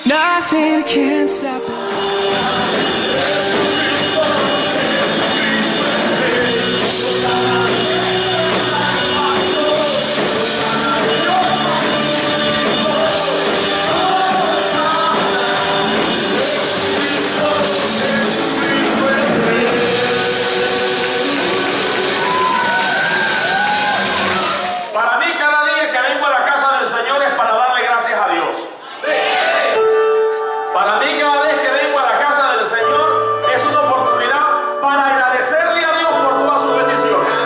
Nothing can stop. Para mí, cada día que vengo a la casa del Señor es para darle gracias a Dios. Para mí, cada vez que vengo a la casa del Señor es una oportunidad para agradecerle a Dios por todas sus bendiciones.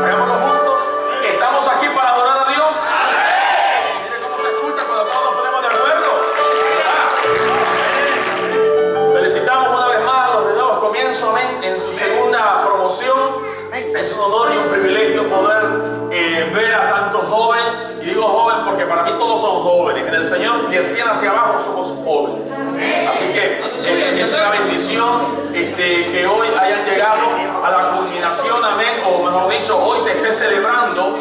Hagámoslo juntos. Estamos aquí para adorar a Dios. Mire cómo se escucha cuando todos nos ponemos de acuerdo. Felicitamos una vez más a los de Nuevos Comienzos, amén, en su segunda promoción. Es un honor y un privilegio poder ver a tantos jóvenes. Y digo joven porque para mí todos son jóvenes. En el Señor, de 100 hacia abajo, somos jóvenes. Así que es una bendición que hoy hayan llegado a la culminación, amén. O mejor dicho, hoy se esté celebrando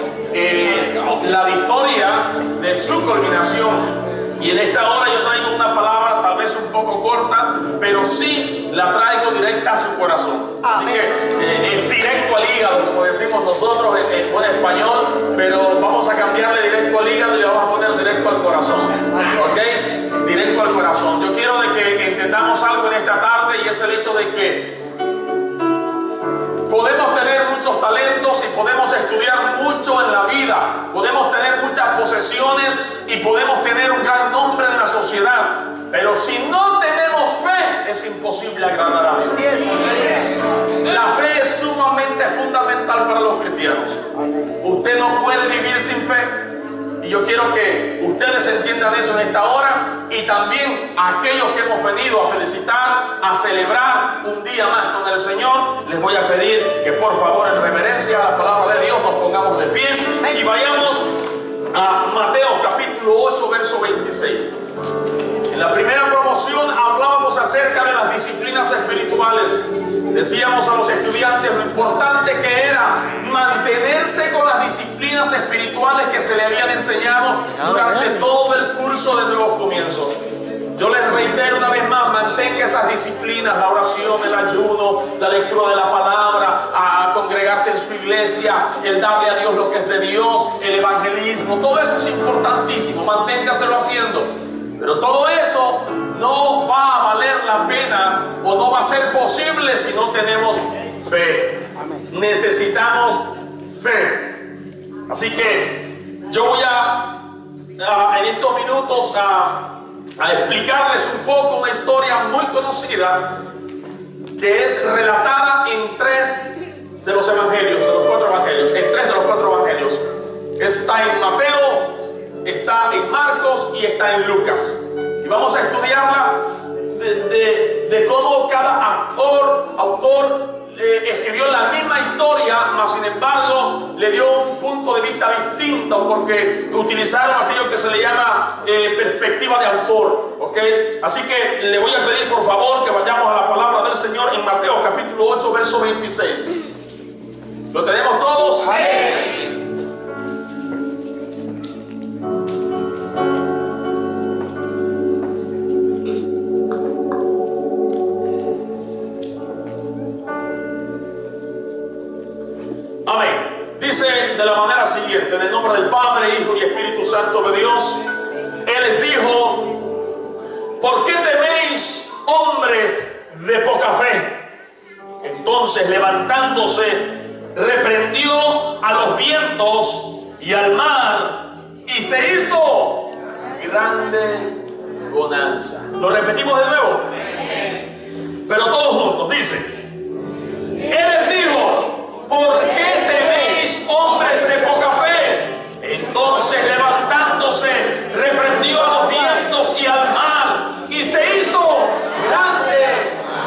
la victoria de su culminación. Y en esta hora yo traigo una palabra tal vez un poco corta, pero sí la traigo directa a su corazón. Así que directo al hígado, como decimos nosotros en buen español, pero vamos a cambiarle directo al hígado y le vamos a poner directo al corazón. ¿Ok? Directo al corazón. Yo quiero de que entendamos algo en esta tarde, y es el hecho de que podemos tener muchos talentos y podemos estudiar mucho en la vida, podemos tener muchas posesiones y podemos tener un gran nombre en la sociedad, pero si no tenemos fe es imposible agradar a Dios. La fe es sumamente fundamental para los cristianos. Usted no puede vivir sin fe. Y yo quiero que ustedes entiendan eso en esta hora, y también aquellos que hemos venido a felicitar, a celebrar un día más con el Señor, les voy a pedir que por favor, en reverencia a la palabra de Dios, nos pongamos de pie y vayamos a Mateo capítulo 8, verso 26. En la primera promoción hablábamos acerca de las disciplinas espirituales. Decíamos a los estudiantes lo importante que era mantenerse con las disciplinas espirituales que se le habían enseñado durante todo el curso de Nuevos Comienzos. Yo les reitero una vez más, mantenga esas disciplinas: la oración, el ayuno, la lectura de la palabra, a congregarse en su iglesia, el darle a Dios lo que es de Dios, el evangelismo. Todo eso es importantísimo, manténgaselo haciendo. Pero todo eso no va a valer la pena o no va a ser posible si no tenemos fe. Necesitamos fe. Así que yo voy en estos minutos a explicarles un poco una historia muy conocida que es relatada en 3 de los evangelios, de los 4 evangelios, en 3 de los 4 evangelios. Está en Mateo, está en Marcos y está en Lucas. Y vamos a estudiarla de cómo cada autor escribió la misma historia, mas sin embargo le dio un punto de vista distinto, porque utilizaron aquello que se le llama perspectiva de autor. ¿Okay? Así que le voy a pedir por favor que vayamos a la palabra del Señor en Mateo capítulo 8, verso 26. ¿Lo tenemos todos? ¡Sí! Amén. Dice de la manera siguiente: en el nombre del Padre, Hijo y Espíritu Santo de Dios, Él les dijo: ¿por qué teméis, hombres de poca fe? Entonces, levantándose, reprendió a los vientos y al mar, y se hizo grande bonanza. Lo repetimos de nuevo, pero todos juntos. Dice: Él les dijo: ¿por qué teméis, hombres de poca fe? Entonces, levantándose, reprendió a los vientos y al mar, y se hizo grande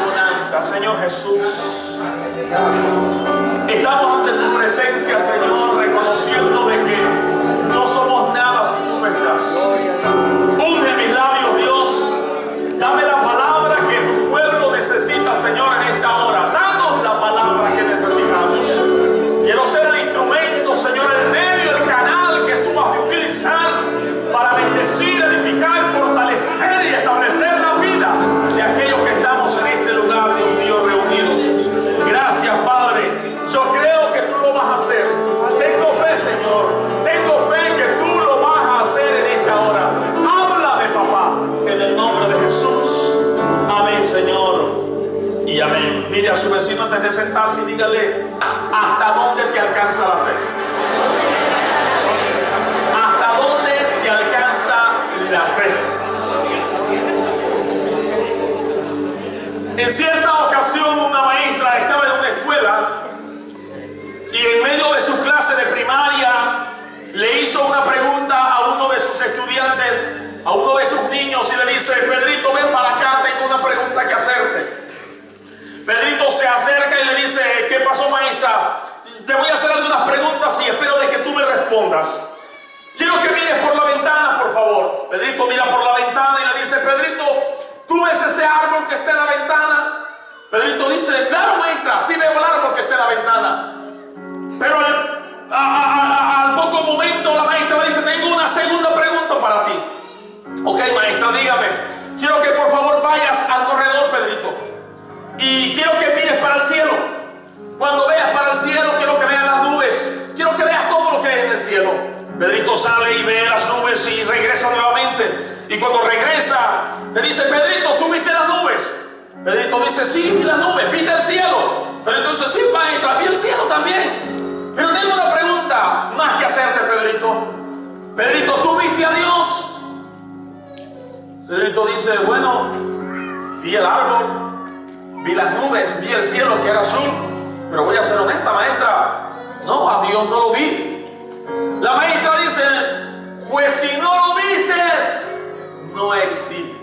bonanza. Señor Jesús, estamos ante tu presencia, Señor, reconociendo de que no somos nada si tú no estás. Unge mis labios, Dios. Dame la palabra que tu pueblo necesita, Señor, en esta hora. Danos la palabra que necesitamos. Quiero ser el instrumento, Señor, el medio, el canal que tú vas a utilizar para bendecir, edificar, fortalecer y establecer la vida de aquellos que estamos en este lugar, Dios mío, reunidos. Gracias, Padre. Yo creo que tú lo vas a hacer. Tengo fe, Señor. Tengo fe que tú lo vas a hacer en esta hora. Háblame, papá, en el nombre de Jesús. Amén, Señor. Y amén. Mire a su vecino antes de sentarse y dígale: ¿hasta dónde te alcanza la fe? ¿Hasta dónde te alcanza la fe? En cierta ocasión una maestra estaba en una escuela y en medio de su clase de primaria le hizo una pregunta a uno de sus estudiantes, a uno de sus niños, y le dice: Pedrito, ven para acá, tengo una pregunta que hacerte. Pedrito se acerca y le dice: ¿qué pasó, maestra? Te voy a hacer algunas preguntas y espero de que tú me respondas. Quiero que mires por la ventana, por favor. Pedrito mira por la ventana y le dice: Pedrito, ¿tú ves ese árbol que está en la ventana? Pedrito dice: claro, maestra, sí veo el árbol que está en la ventana. Pero al poco momento la maestra le dice: tengo una segunda pregunta para ti. Ok, maestra, dígame. Quiero que por favor vayas al corredor, Pedrito, y quiero que mires para el cielo. Cuando veas para el cielo, quiero que veas las nubes. Quiero que veas todo lo que hay en el cielo. Pedrito sale y ve las nubes y regresa nuevamente. Y cuando regresa, le dice: Pedrito, ¿tú viste las nubes? Pedrito dice: sí, vi las nubes. ¿Viste el cielo? Pedrito dice: sí, maestra, vi el cielo también. Pero tengo una pregunta más que hacerte, Pedrito. Pedrito, ¿tú viste a Dios? Pedrito dice: bueno, vi el árbol, vi las nubes, vi el cielo que era azul. Pero voy a ser honesta, maestra, no, a Dios no lo vi. La maestra dice: pues si no lo vistes, no existe.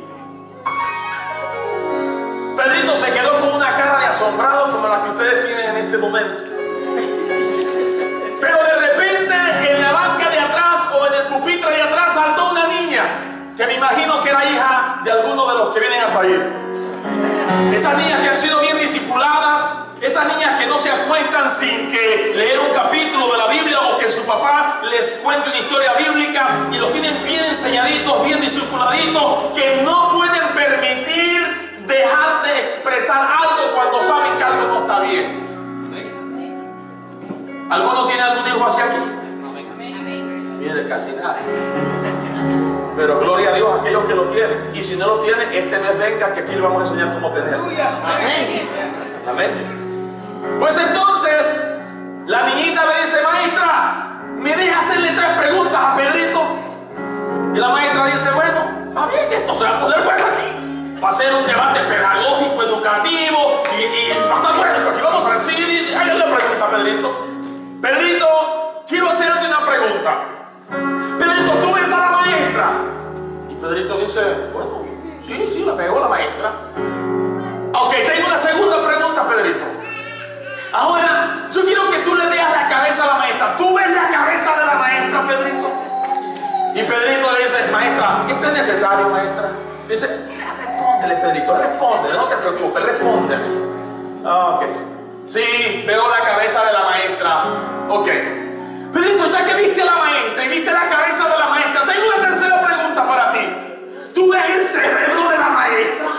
Pedrito se quedó con una cara de asombrado como la que ustedes tienen en este momento. Pero de repente en la banca de atrás o en el pupitre de atrás saltó una niña que me imagino que era hija de alguno de los que vienen al taller. Esas niñas que han sido bien discipuladas, esas niñas que no se acuestan sin que leer un capítulo de la Biblia o que su papá les cuente una historia bíblica, y los tienen bien enseñaditos, bien discipuladitos, que no pueden permitir dejar de expresar algo cuando saben que algo no está bien. ¿Alguno tiene algún hijo así aquí? Mire, casi nada. Pero gloria a Dios a aquellos que lo tienen. Y si no lo tienen, este mes venga, que aquí le vamos a enseñar cómo tenerlo. Amén. Amén. Pues entonces la niñita le dice: maestra, ¿me deja hacerle 3 preguntas a Pedrito? Y la maestra dice: bueno, está bien, esto se va a poner bueno aquí. Va a ser un debate pedagógico, educativo y va a estar bueno. Aquí vamos a decir, háganle la pregunta a Pedrito. Pedrito, quiero hacerte una pregunta. Pedrito, ¿tú ves a la maestra? Y Pedrito dice: bueno, sí, la pegó la maestra. Ok, tengo una segunda pregunta, Pedrito. Ahora, yo quiero que tú le veas la cabeza a la maestra. ¿Tú ves la cabeza de la maestra, Pedrito? Y Pedrito le dice: maestra, ¿esto es necesario, maestra? Dice: respóndele, Pedrito, respóndele, no te preocupes, respóndele. Ok, sí, veo la cabeza de la maestra. Ok, Pedrito, ya que viste a la maestra y viste la cabeza de la maestra, tengo una tercera pregunta para ti. ¿Tú ves el cerebro de la maestra?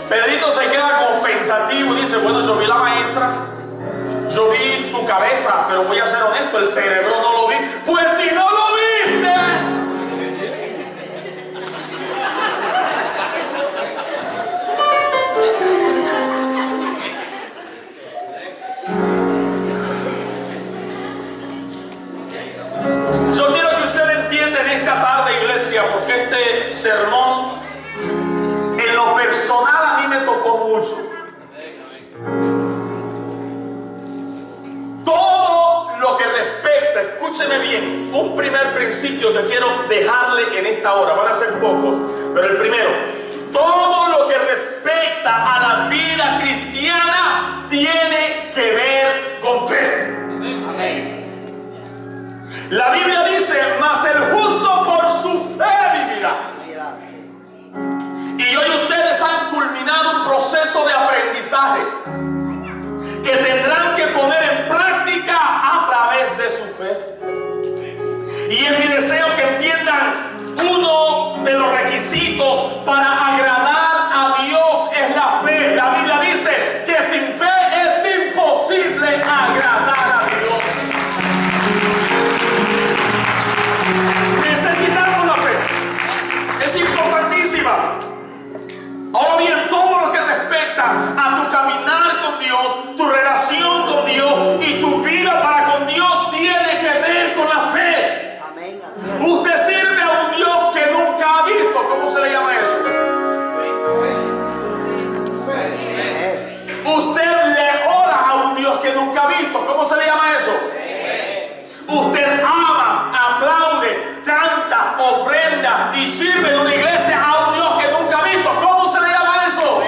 Pedrito se queda como pensativo y dice: bueno, yo vi la maestra, yo vi su cabeza, pero voy a ser honesto, el cerebro no lo vi. Pues si no lo viste, yo quiero que usted entienda en esta tarde, iglesia, porque este sermón en lo personal a mí me tocó mucho. Todo lo que respecta, escúcheme bien, un primer principio que quiero dejarle en esta hora. Van a ser pocos, pero el primero: todo lo que respecta a la vida cristiana tiene que ver con fe. Amén. La Biblia dice: mas el justo por su fe vivirá. Y hoy ustedes han culminado un proceso de aprendizaje que tendrán que poner en práctica a través de su fe. Y es mi deseo que entiendan: uno de los requisitos para agradar a Dios es la fe. La Biblia dice que sin fe es imposible agradar a Dios. Necesitamos la fe. Es importantísima. Ahora bien, todo lo que respecta a tu caminar con Dios, tu relación con Dios y tu vida para con Dios tiene que ver con la fe. Amén. Usted sirve a un Dios que nunca ha visto. ¿Cómo se le llama eso? Usted le ora a un Dios que nunca ha visto. ¿Cómo se le llama eso? Usted ama, aplaude, canta, ofrenda y sirve en una iglesia a un Dios que nunca ha visto. ¿Cómo se le llama eso?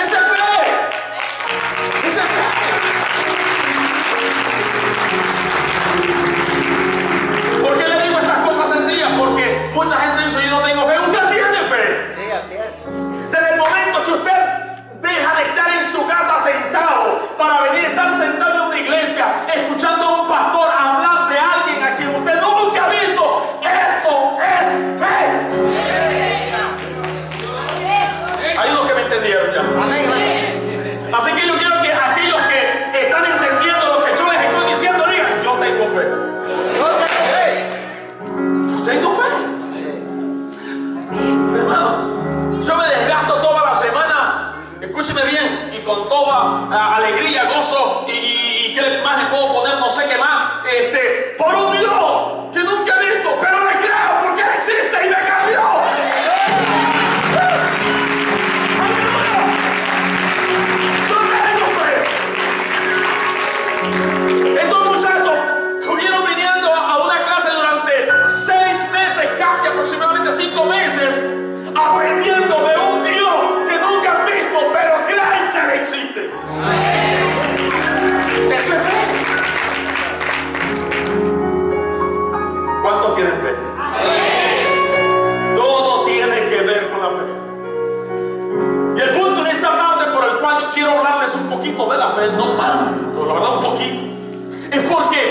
Ese es fe. Ese es fe. ¿Por qué le digo estas cosas sencillas? Porque mucha gente dice: yo no tengo fe. Usted tiene fe. Sí, así es. Desde el momento que usted deja de estar en su casa sentado para venir a estar sentado en una iglesia escuchando a un pastor hablar de alguien a quien usted nunca ha visto, eso es fe. Hay unos que me entendieron ya. Así que yo quiero que aquellos que están entendiendo lo que yo les estoy diciendo digan: yo tengo fe. Yo tengo fe. Yo tengo fe. Hermano, yo me desgasto toda la semana, escúcheme bien, y con toda alegría, gozo y qué más le puedo poner, no sé qué más, por un Dios que nunca he visto, pero le creo porque Él existe y me cambió. Estos muchachos estuvieron viniendo a una clase durante 6 meses, casi aproximadamente 5 meses, aprendiendo de un Dios que nunca han visto, pero creen que Él existe. Eso es fe. ¿Cuántos tienen fe? Todo tiene que ver con la fe. Y el punto en esta tarde por el cual quiero hablarles un poquito de la fe, no tanto, la verdad un poquito, es porque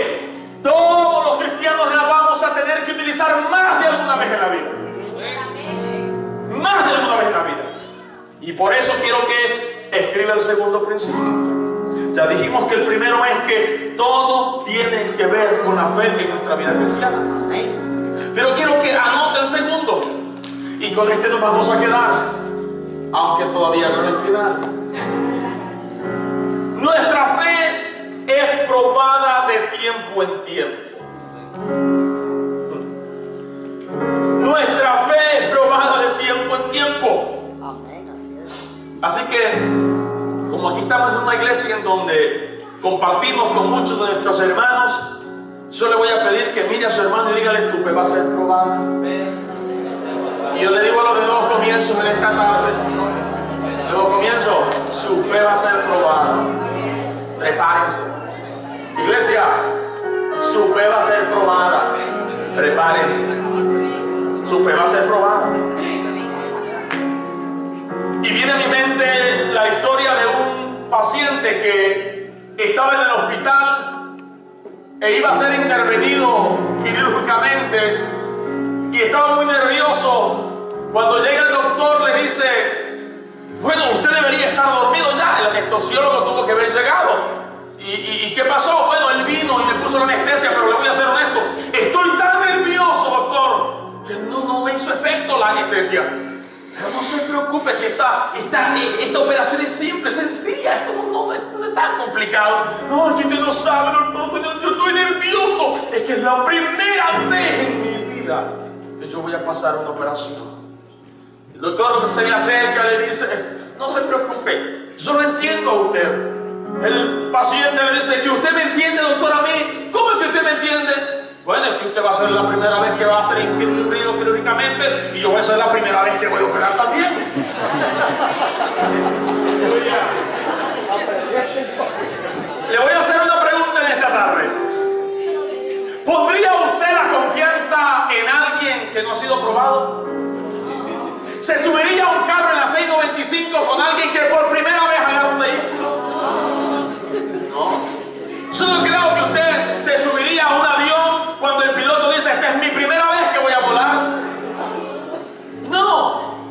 todos los cristianos la vamos a tener que utilizar más de alguna vez en la vida. Más de alguna vez en la vida. Y por eso quiero que escriba el segundo principio. Ya dijimos que el primero es que todo tiene que ver con la fe en nuestra vida cristiana. Pero quiero que anote el segundo. Y con este nos vamos a quedar, aunque todavía no es el final. Nuestra fe es probada de tiempo en tiempo. Nuestra fe es probada de tiempo en tiempo. Así que, como aquí estamos en una iglesia en donde compartimos con muchos de nuestros hermanos, yo le voy a pedir que mire a su hermano y dígale: tu fe va a ser probada. Y yo le digo a los de nuevos comienzos en esta tarde: nuevo comienzo, su fe va a ser probada. Prepárense. Iglesia, su fe va a ser probada. Prepárense. Su fe va a ser probada. Y viene a mi mente la historia de un paciente que estaba en el hospital e iba a ser intervenido quirúrgicamente y estaba muy nervioso. Cuando llega el doctor le dice: bueno, usted debería estar dormido ya. El anestesiólogo tuvo que haber llegado. ¿Y qué pasó? Bueno, él vino y me puso la anestesia, pero le voy a ser honesto: estoy tan nervioso, doctor, que no me hizo efecto la anestesia. Pero no se preocupe, si esta operación es simple, sencilla, esto no es tan complicado. No, es que usted no sabe, doctor, yo estoy nervioso. Es que es la primera vez en mi vida que yo voy a pasar una operación. El doctor se le acerca y le dice: no se preocupe, yo lo entiendo a usted. El paciente le dice: que usted me entiende, doctor, a mí. ¿Cómo es que usted me entiende? Bueno, es que usted va a ser la primera vez que va a ser incluido quirúrgicamente y yo voy a ser la primera vez que voy a operar también. Le voy a hacer una pregunta en esta tarde. ¿Pondría usted la confianza en alguien que no ha sido probado? ¿Se subiría a un carro en la 695 con alguien que por primera vez agarra un vehículo? No. Yo no creo que usted se subiría a un avión cuando el piloto dice: esta es mi primera vez que voy a volar. No.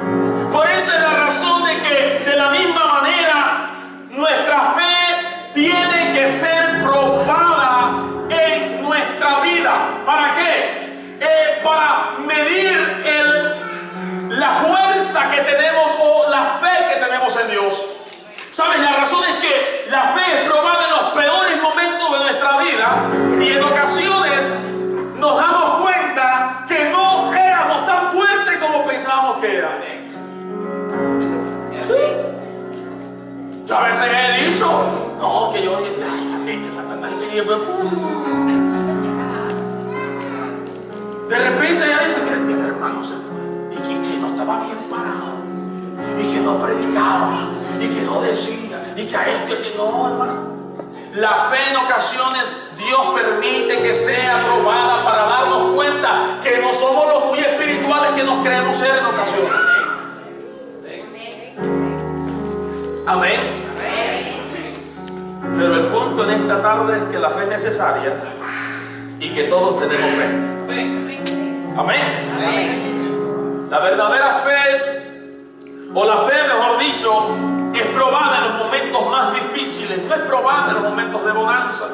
Por eso es la razón de que de la misma manera nuestra fe tiene que ser probada en nuestra vida. ¿Para qué? Para medir la fuerza que tenemos o la fe que tenemos en Dios. ¿Sabes? La razón es que la fe es probada en los peores momentos de nuestra vida y en ocasiones nos damos cuenta que no éramos tan fuertes como pensábamos que éramos. Yo a veces he dicho, no, que yo, que Satanás de repente ella dice: mira, mi hermano se fue y que no estaba bien parado y que no predicaba y que no decía y que a esto y que no, hermano. La fe en ocasiones Dios permite que sea probada para darnos cuenta que no somos los muy espirituales que nos creemos ser en ocasiones. Amén. Pero el punto en esta tarde es que la fe es necesaria y que todos tenemos fe. Amén. La verdadera fe, o la fe mejor dicho, es probada en los momentos más difíciles. No es probada en los momentos de bonanza.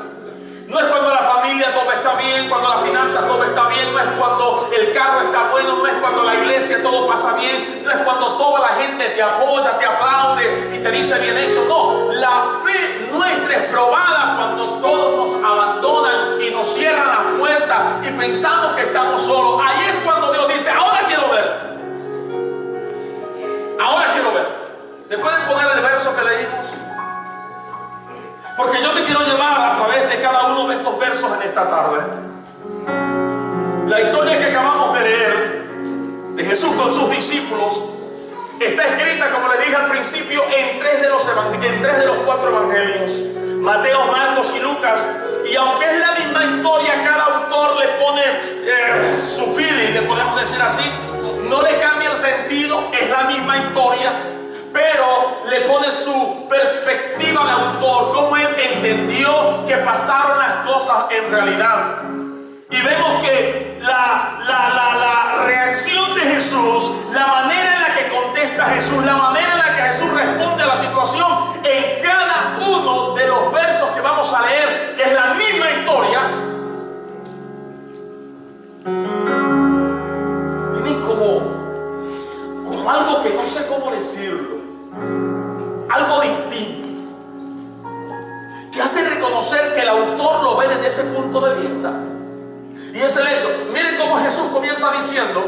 No es cuando la familia todo está bien, cuando la finanza todo está bien, no es cuando el carro está bueno, no es cuando la iglesia todo pasa bien, no es cuando toda la gente te apoya, te aplaude y te dice bien hecho. No, la fe nuestra es probada cuando todos nos abandonan y nos cierran las puertas y pensamos que estamos solos. Ahí es cuando Dios dice: ahora quiero ver. Ahora quiero ver. ¿Me pueden poner el verso que leímos? Porque yo te quiero llevar a través de cada uno de estos versos en esta tarde. La historia que acabamos de leer de Jesús con sus discípulos está escrita, como le dije al principio, en tres de los cuatro evangelios: Mateo, Marcos y Lucas. Y aunque es la misma historia, cada autor le pone su feeling, le podemos decir así. No le cambia el sentido, es la misma historia, pero le pone su perspectiva de autor, cómo él entendió que pasaron las cosas en realidad. Y vemos que la reacción de Jesús, la manera en la que contesta Jesús, la manera en la que Jesús responde a la situación, en cada uno de los versos que vamos a leer, que es la misma historia, tienen como algo que no sé cómo decirlo, algo distinto, que hace reconocer que el autor lo ve desde ese punto de vista. Y es el hecho. Miren cómo Jesús comienza diciendo: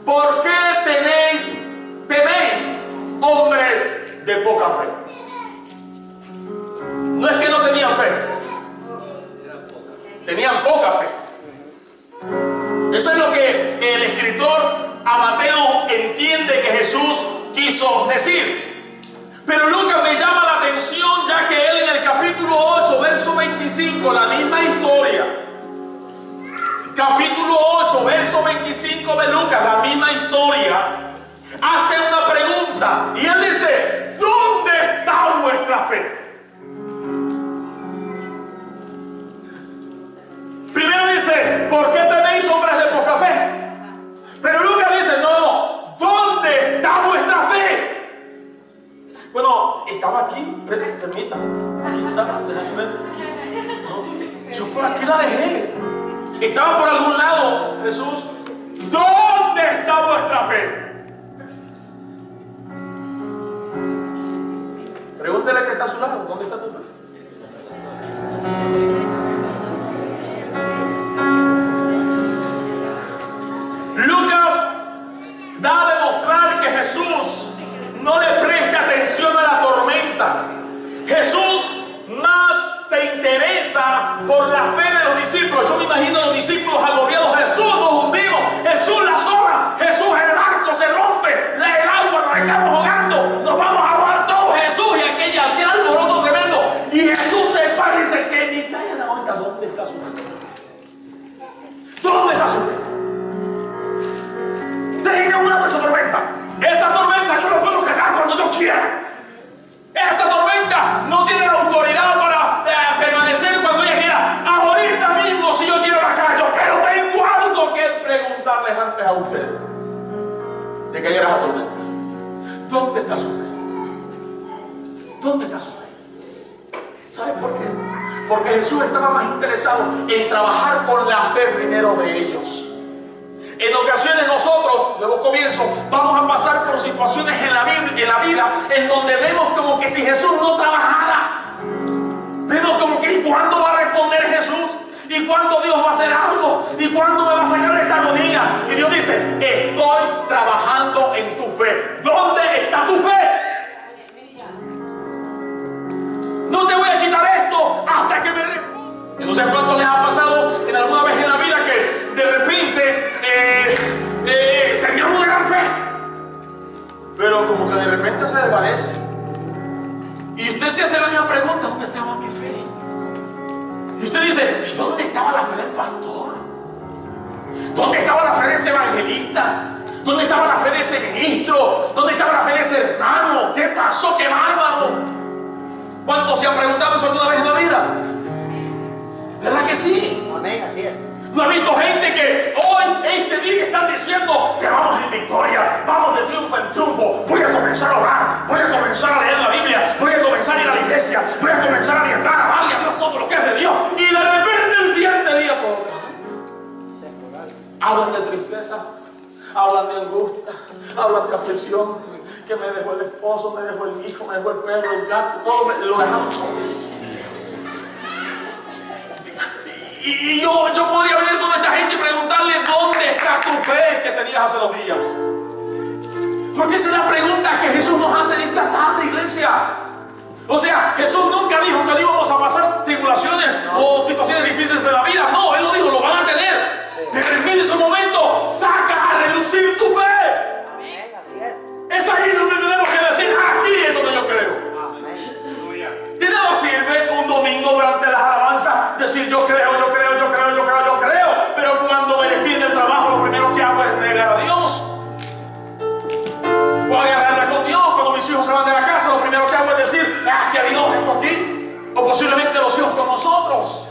¿por qué teméis, hombres de poca fe? No es que no tenían fe, tenían poca fe. Eso es lo que el escritor a Mateo entiende que Jesús quiso decir. Pero Lucas me llama la atención, ya que él en el capítulo 8, verso 25, la misma historia. Capítulo 8, verso 25 de Lucas, la misma historia, hace una pregunta y él dice: ¿dónde está vuestra fe? Primero dice: ¿por qué tenéis hombres de poca fe? Pero Lucas dice: no, ¿dónde está vuestra fe? Bueno, estaba aquí, permítame, aquí está, déjame ver, aquí. No, yo por aquí la dejé. Estaba por algún lado, Jesús. ¿Dónde está vuestra fe? Pregúntele que está a su lado. ¿Dónde está tu fe? Lucas da a demostrar que Jesús no le presta atención a la tormenta. Jesús más se interesa por la fe de los discípulos. Yo me imagino a los discípulos agobiados. Jesús, nos hundimos. Jesús, la zona. Jesús, el barco se rompe. El agua, nos estamos ahogando. Nos vamos a ahogar todos. Jesús, y aquel alboroto tremendo. Y Jesús se para y dice que ni calla la onda. ¿Dónde está su fe? ¿Dónde está su fe? Déjenme una de esa tormenta. Esa tormenta yo no puedo callar cuando yo quiera. Esa tormenta no tiene la autoridad para permanecer cuando ella quiera. Ahorita mismo, si yo quiero la callo, pero tengo algo que preguntarles antes a ustedes de que haya esa tormenta. ¿Dónde está su fe? ¿Dónde está su fe? ¿Saben por qué? Porque Jesús estaba más interesado en trabajar con la fe primero de ellos. En ocasiones nosotros, luego comienzo, vamos a pasar por situaciones en la vida en donde vemos como que si Jesús no trabajara, vemos como que ¿cuándo va a responder Jesús? ¿Y cuándo Dios va a hacer algo? ¿Y cuándo me va a sacar de esta agonía? Y Dios dice, estoy trabajando en tu fe. ¿Dónde está tu fe? No te voy a quitar esto hasta que me... No sé cuánto les ha pasado en alguna vez en la vida que de repente tenían una gran fe, pero como que de repente se desvanece. Y usted se hace la misma pregunta: ¿dónde estaba mi fe? Y usted dice: ¿dónde estaba la fe del pastor? ¿Dónde estaba la fe de ese evangelista? ¿Dónde estaba la fe de ese ministro? ¿Dónde estaba la fe de ese hermano? ¿Qué pasó? ¡Qué bárbaro! ¿Cuántos se han preguntado eso alguna vez en la vida? ¿Verdad que sí? Amén, así es. ¿No ha visto gente que hoy, este día, están diciendo que vamos en victoria, vamos de triunfo en triunfo? Voy a comenzar a orar, voy a comenzar a leer la Biblia, voy a comenzar a ir a la iglesia, voy a comenzar a diezmar, a darle a Dios todo lo que es de Dios. Y de repente el siguiente día, hablan de tristeza, hablan de angustia, hablan de aflicción, que me dejó el esposo, me dejó el hijo, me dejó el perro, el gato, todo lo dejamos. Y yo podría venir con esta gente y preguntarle: ¿dónde está tu fe que tenías hace 2 días? Porque esa es la pregunta que Jesús nos hace en esta tarde, iglesia. O sea, Jesús nunca dijo que no íbamos a pasar tribulaciones o situaciones difíciles en la vida. No, Él lo dijo, lo van a tener. Pero en ese momento, saca a relucir tu fe. Amén, así es. Es ahí donde tenemos que decir: aquí es donde yo creo. De nada sirve un domingo durante las alabanzas decir yo creo, pero cuando me despiden del trabajo lo primero que hago es negar a Dios o agarrarla con Dios. Cuando mis hijos se van de la casa lo primero que hago es decir: que Dios es por ti, o posiblemente los hijos con nosotros.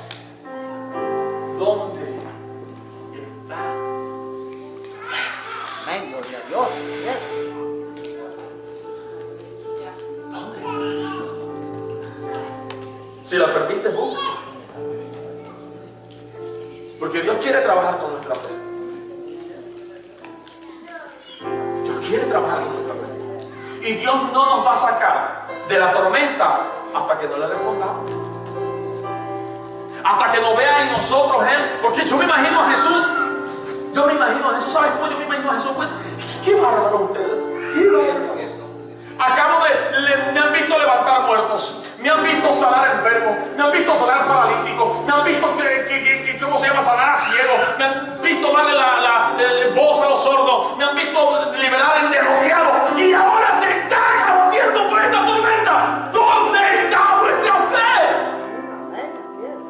¿Dónde está? Amén, gloria a Dios. Si la perdiste, busca. Porque Dios quiere trabajar con nuestra fe. Dios quiere trabajar con nuestra fe. Y Dios no nos va a sacar de la tormenta hasta que no le respondamos. Hasta que nos vea en nosotros Él. Porque yo me imagino a Jesús. ¿Sabes cómo yo me imagino a Jesús? Pues, qué bárbaros ustedes. Qué bárbaros. Me han visto levantar muertos, me han visto sanar enfermos, me han visto sanar paralíticos, me han visto sanar a ciegos, me han visto darle la voz a los sordos, me han visto liberar al endemoniado, y ahora se están abatiendo por esta tormenta. ¿Dónde está vuestra fe? Amén, así es.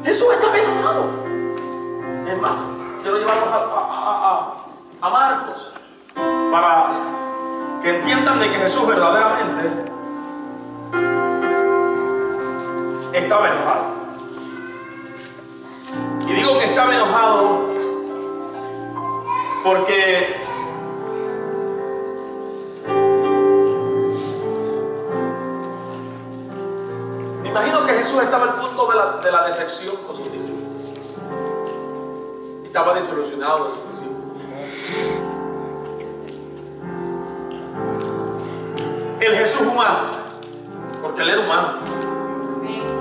Jesús está bien enojado. Es más, quiero llevarlos a Marcos para que entiendan de que Jesús verdaderamente estaba enojado. Y digo que estaba enojado porque me imagino que Jesús estaba al punto de la decepción con sus discípulos. Estaba desilusionado de sus discípulos. El Jesús humano, porque Él era humano.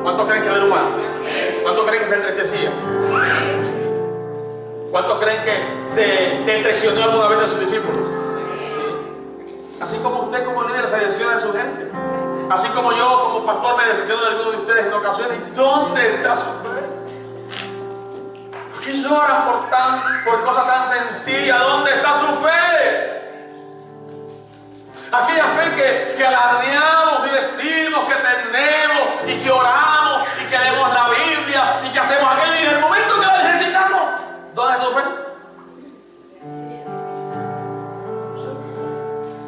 ¿Cuántos creen que Él era humano? ¿Cuántos creen que se entristecía? ¿Cuántos creen que se decepcionó alguna vez de sus discípulos? Así como usted como líder se decepciona de su gente. Así como yo, como pastor, me decepciono de algunos de ustedes en ocasiones. ¿Dónde está su fe? ¿Por qué lloran por cosas tan sencillas? ¿Dónde está su fe? Aquella fe que alardeamos y decimos que tenemos y que oramos y que leemos la Biblia y que hacemos aquello, y en el momento que la necesitamos, ¿dónde está su fe?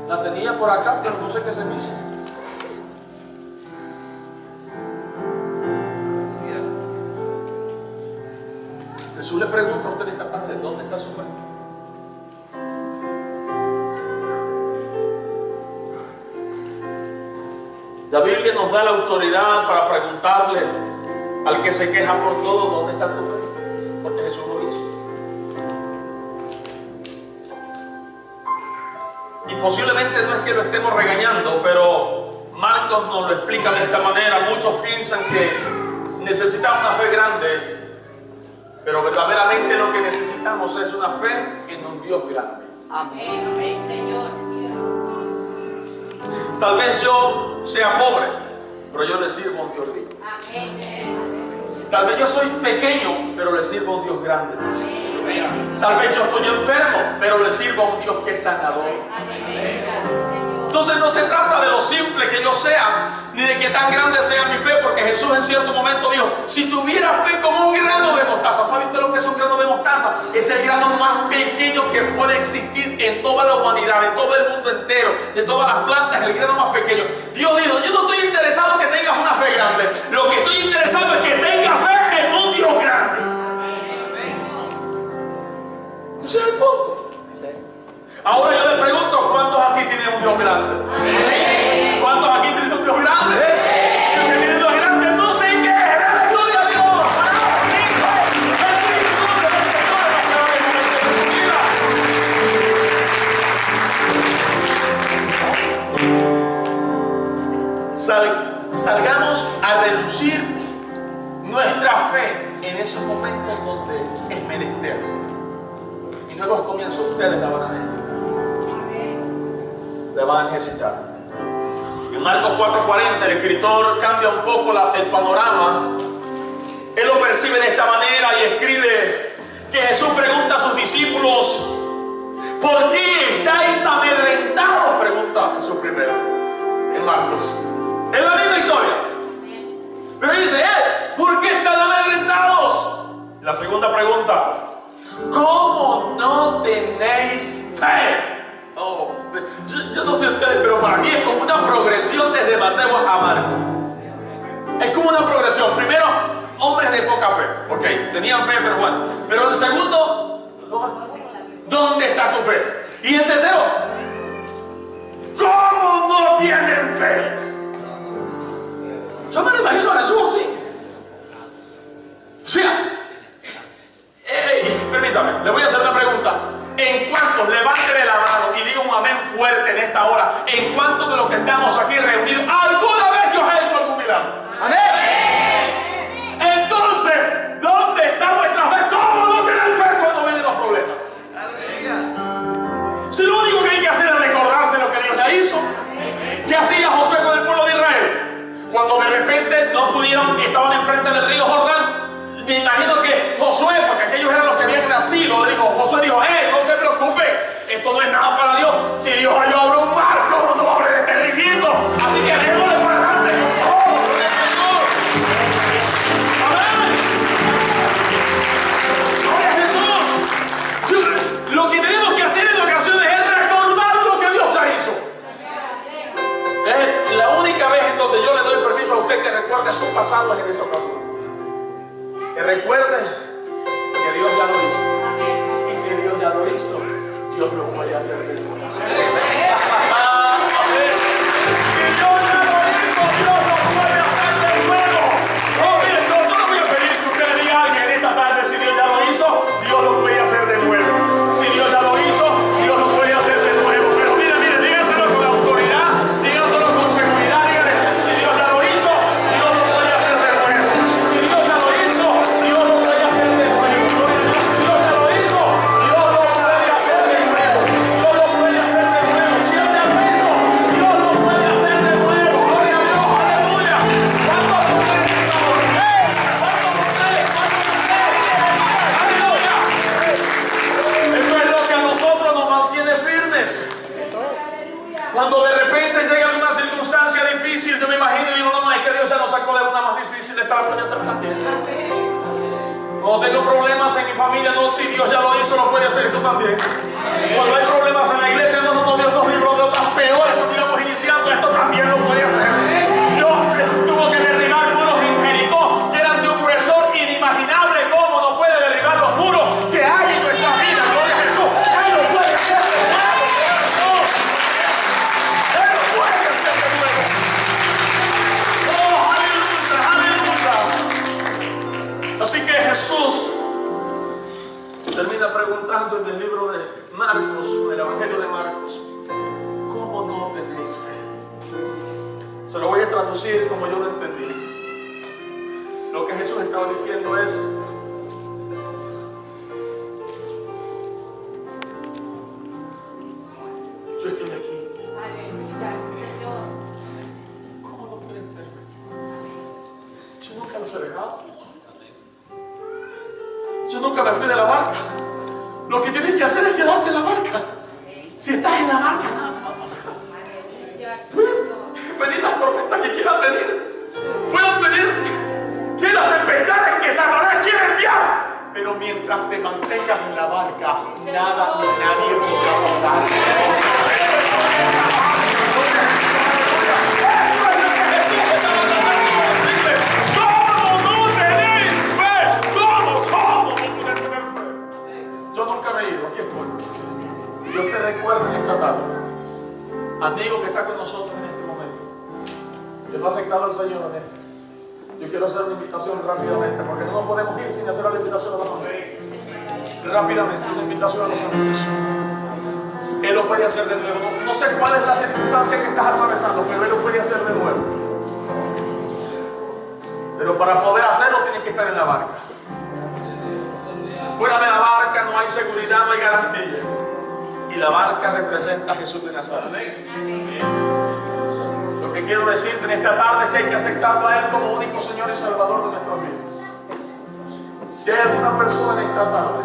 La tenía por acá, pero no sé qué se me hizo. Jesús le pregunta a usted esta tarde, ¿dónde está su fe? La Biblia nos da la autoridad para preguntarle al que se queja por todo, ¿dónde está tu fe? Porque Jesús lo hizo. Y posiblemente no es que lo estemos regañando, pero Marcos nos lo explica de esta manera. Muchos piensan que necesitamos una fe grande, pero verdaderamente lo que necesitamos es una fe en un Dios grande. Amén. Amén, Señor. Tal vez yo sea pobre, pero yo le sirvo a un Dios rico. Amén. Tal vez yo soy pequeño, pero le sirvo a un Dios grande. Amén. Tal vez yo estoy enfermo, pero le sirvo a un Dios que es sanador. Amén. Gracias, Señor. Entonces no se trata de lo simple que yo sea, ni de que tan grande sea mi fe, porque Jesús en cierto momento dijo, si tuviera fe como un grano de mostaza. ¿Sabe usted lo que es un grano de mostaza? Es el grano más pequeño que puede existir en toda la humanidad, en todo el mundo entero, de todas las plantas, el grano más pequeño. Dios dijo, yo no estoy interesado en que tengas una fe grande, lo que estoy interesado es que tengas fe en un Dios grande. ¿Ese es el punto? Ahora yo le pregunto, ¿cuántos aquí tienen un Dios grande? Amén. ¿Cuántos aquí tienen un Dios grande? Si usted tiene un Dios grande, no se queje, dale gloria a Dios. Salgamos a reducir nuestra fe en esos momentos donde es menester. Y nuevos comienzos ustedes la van a necesitar. La van a necesitar. En Marcos 4:40 el escritor cambia un poco el panorama. Él lo percibe de esta manera y escribe que Jesús pregunta a sus discípulos, ¿por qué estáis amedrentados? Pregunta Jesús primero en Marcos. Es la misma historia. Pero dice, ¿por qué están amedrentados? La segunda pregunta, ¿cómo no tenéis fe? Oh, yo no sé ustedes, pero para mí es como una progresión desde Mateo a Marcos. Es como una progresión. Primero, hombres de poca fe. Ok, tenían fe, pero bueno. Pero el segundo, ¿dónde está tu fe? Y el tercero, ¿cómo no tienen fe? Yo me lo imagino a Jesús así. O sea, permítame, le voy a hacer una pregunta. ¿En cuántos, levántele la mano y diga un amén fuerte en esta hora, en cuántos de los que estamos aquí reunidos alguna vez Dios ha hecho algún milagro? Amén. Entonces, ¿dónde está vuestra fe? ¿Cómo no tener fe cuando vienen los problemas? Si lo único que hay que hacer es recordarse lo que Dios le hizo. ¿Qué hacía Josué con el pueblo de Israel? Cuando de repente no pudieron, estaban enfrente del río Jordán. Me imagino que Josué, porque aquellos eran los que habían nacido, le dijo, Josué dijo, no se preocupe, esto no es nada para Dios. Si Dios yo abro un mar, ¿cómo no abre de este ridículo? Así que démosle por adelante. ¡Oh, gloria al Señor! ¡Amén! ¡Gloria a Jesús! Lo que tenemos que hacer en ocasiones es recordar lo que Dios ya hizo. Es la única vez en donde yo le doy permiso a usted que recuerde su pasado en esa ocasión. Que recuerde que Dios ya lo hizo. Y si Dios ya lo hizo, Dios lo puede hacer de nuevo. Si Dios ya lo hizo, Dios lo puede hacer de nuevo. Oh, mire, no le voy a pedir que usted le diga a alguien esta tarde, si Dios ya lo hizo, Dios lo puede hacer de nuevo. Si Dios ya lo hizo, Dios lo puede hacer de nuevo. Pero mire, dígaselo con autoridad, dígaselo con seguridad, dígale, si Dios ya lo hizo, Dios lo puede hacer de nuevo. Si Dios ya lo hizo, Dios lo puede hacer de nuevo. Gloria a Dios, si Dios ya lo hizo, Dios lo puede hacer de nuevo. Dios lo puede hacer de problemas en mi familia, no, si Dios ya lo hizo, lo puede hacer tú también. Cuando hay problemas en la iglesia, no, Dios nos libró de otras peores que íbamos iniciando, esto también lo puede hacer. Dios tuvo que derribar muros en Jericó que eran de un gruesor inimaginable. ¿Cómo no puede derribar los muros que hay en nuestra vida? Gloria a Jesús. Él lo puede hacer de nuevo. Él lo puede hacer de nuevo. Oh, aleluya, aleluya. Así que Jesús termina preguntando en el libro de Marcos, el Evangelio de Marcos, ¿cómo no tenéis fe? Se lo voy a traducir como yo lo entendí. Lo que Jesús estaba diciendo es: yo estoy aquí. Aleluya, sí, Señor. ¿Cómo no pueden tener fe? Yo nunca los he dejado. Yo nunca me fui de la barca. Lo que tienes que hacer es quedarte en la barca. Si estás en la barca, nada te va a pasar. Aleluya, sí, Pueden Señor. venir las tormentas que quieran venir. Pueden venir que las tempestades que Satanás quiere enviar. Pero mientras te mantengas en la barca, nada ni nadie podrá tocar. Dios te recuerda en esta tarde, amigo que está con nosotros en este momento, que no ha aceptado al Señor en esto. Yo quiero hacer una invitación rápidamente, porque no nos podemos ir sin hacer la invitación a los amigos. Rápidamente, una invitación a los amigos. Él lo puede hacer de nuevo. No sé cuál es la circunstancia que estás atravesando, pero Él lo puede hacer de nuevo. Pero para poder hacerlo tienes que estar en la barca. Fuera de la barca no hay seguridad, no hay garantía. Y la barca representa a Jesús de Nazaret. Lo que quiero decirte en esta tarde es que hay que aceptarlo a Él como único Señor y Salvador de nuestras vidas. Si hay alguna persona en esta tarde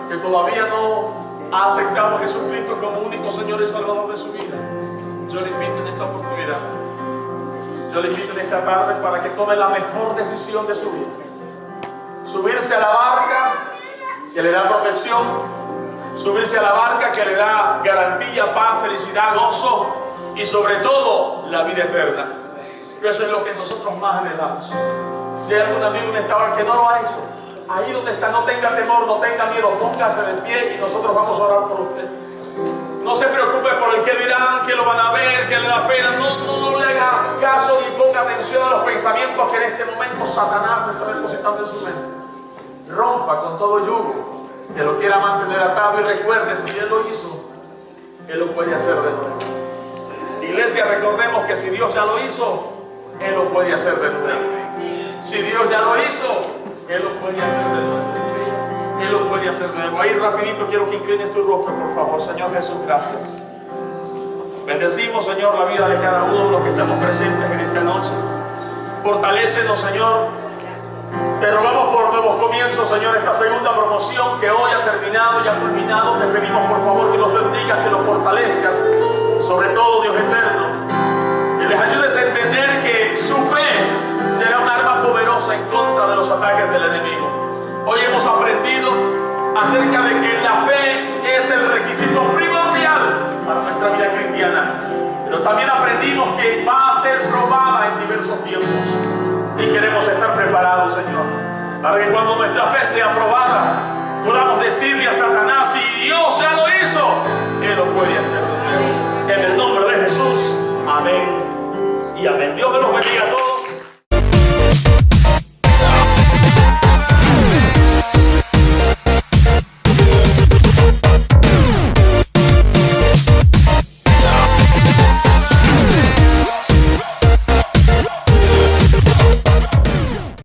que todavía no ha aceptado a Jesucristo como único Señor y Salvador de su vida, yo le invito en esta oportunidad. Yo le invito en esta tarde para que tome la mejor decisión de su vida. Subirse a la barca que le da protección, subirse a la barca que le da garantía, paz, felicidad, gozo y sobre todo la vida eterna. Eso es lo que nosotros más anhelamos. Si hay algún amigo en esta hora que no lo ha hecho, ahí donde está, no tenga temor, no tenga miedo, póngase de pie y nosotros vamos a orar por usted. No se preocupe por el que dirán, que lo van a ver, que le da pena. No le haga caso ni ponga atención a los pensamientos que en este momento Satanás está depositando en su mente. Rompa con todo yugo que lo quiera mantener atado y recuerde, si Él lo hizo, Él lo puede hacer de nuevo. Iglesia, recordemos que si Dios ya lo hizo, Él lo puede hacer de nuevo. Si Dios ya lo hizo, Él lo puede hacer de nuevo. Él lo puede hacer de nuevo. Ahí rapidito quiero que inclines tu rostro, por favor. Señor Jesús, gracias. Bendecimos, Señor, la vida de cada uno de los que estamos presentes en esta noche. Fortalécenos, Señor. Te rogamos por nuevos comienzos, Señor, esta segunda promoción que hoy ha terminado y ha culminado. Te pedimos, por favor, que los bendigas, que los fortalezcas. Sobre todo, Dios eterno, que les ayudes a entender que su fe será un arma poderosa en contra de los ataques del enemigo. Hoy hemos aprendido acerca de que la fe es el requisito primordial para nuestra vida cristiana. Pero también aprendimos que va a ser probada en diversos tiempos. Y queremos estar preparados, Señor, para que cuando nuestra fe sea probada, podamos decirle a Satanás: si Dios ya lo hizo, Él lo puede hacer de nuevo. En el nombre de Jesús, amén y amén. Dios me los bendiga.